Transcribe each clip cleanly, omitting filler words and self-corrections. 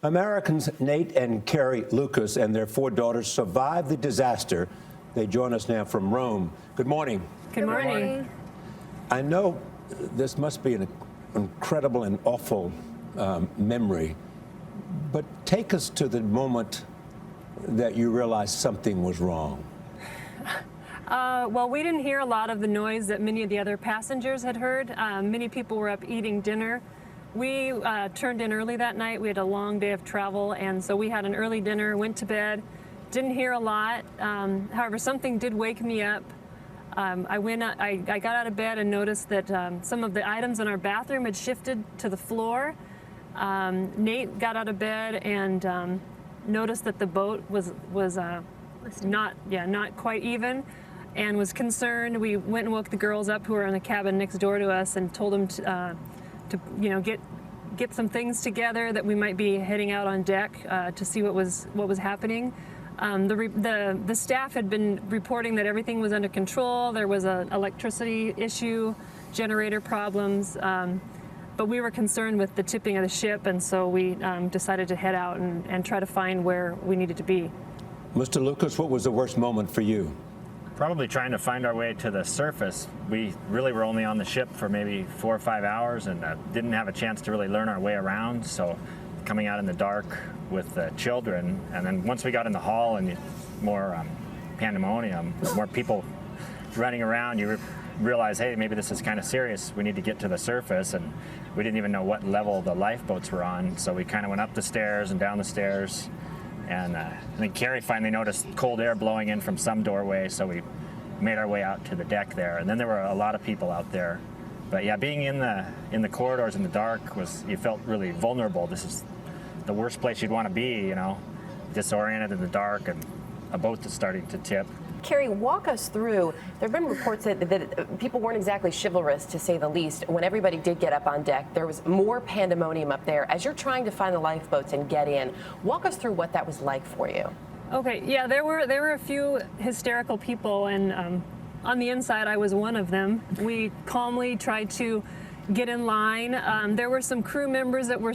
Americans Nate and Carrie Lucas and their 4 daughters survived the disaster. They join us now from Rome. Good morning. Good morning. I know this must be an incredible and awful memory, but take us to the moment that you realized something was wrong. Well, we didn't hear a lot of the noise that many of the other passengers had heard. Many people were up eating dinner. We turned in early that night. We had a long day of travel, and so we had an early dinner, went to bed, didn't hear a lot. However, something did wake me up. I got out of bed and noticed that some of the items in our bathroom had shifted to the floor. Nate got out of bed and noticed that the boat was not quite even, and was concerned. We went and woke the girls up who were in the cabin next door to us and told them to get some things together, that we might be heading out on deck to see what was happening. The staff had been reporting that everything was under control. There was an electricity issue, generator problems, but we were concerned with the tipping of the ship, and so we decided to head out and try to find where we needed to be. Mr. Lucas, what was the worst moment for you? Probably trying to find our way to the surface. We really were only on the ship for maybe 4 or 5 hours and didn't have a chance to really learn our way around. So coming out in the dark with the children, and then once we got in the hall and more pandemonium, more people running around, you realize, hey, maybe this is kind of serious. We need to get to the surface, and we didn't even know what level the lifeboats were on. So we kind of went up the stairs and down the stairs. And I think Carrie finally noticed cold air blowing in from some doorway, so we made our way out to the deck there. And then there were a lot of people out there. But yeah, being in the corridors in the dark you felt really vulnerable. This is the worst place you'd want to be, disoriented in the dark, and a boat that's starting to tip. Carrie, walk us through. There have been reports that people weren't exactly chivalrous, to say the least. When everybody did get up on deck, there was more pandemonium up there. As you're trying to find the lifeboats and get in, walk us through what that was like for you. Okay, yeah, there were a few hysterical people, and on the inside, I was one of them. We calmly tried to get in line. There were some crew members that were,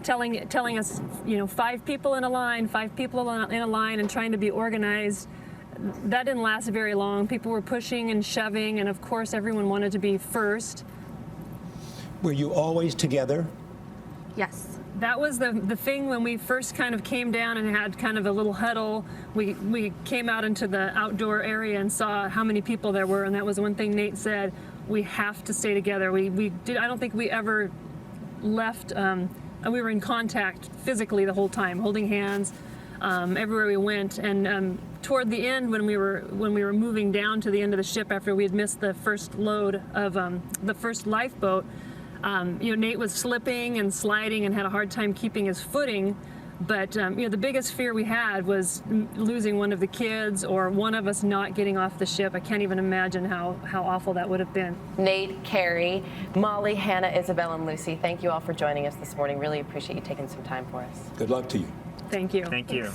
telling us, 5 people in a line, 5 people in a line, and trying to be organized. That didn't last very long. People were pushing and shoving, and of course everyone wanted to be first. Were you always together? Yes. That was the thing when we first kind of came down and had kind of a little huddle. We came out into the outdoor area and saw how many people there were, and that was one thing Nate said: we have to stay together. I don't think we ever left. And we were in contact physically the whole time, holding hands everywhere we went. And toward the end, when we were moving down to the end of the ship after we had missed the first load of the first lifeboat, Nate was slipping and sliding and had a hard time keeping his footing. But the biggest fear we had was losing one of the kids, or one of us not getting off the ship. I can't even imagine how awful that would have been. Nate, Carrie, Molly, Hannah, Isabel, and Lucy, thank you all for joining us this morning. Really appreciate you taking some time for us. Good luck to you. Thank you. Thank you.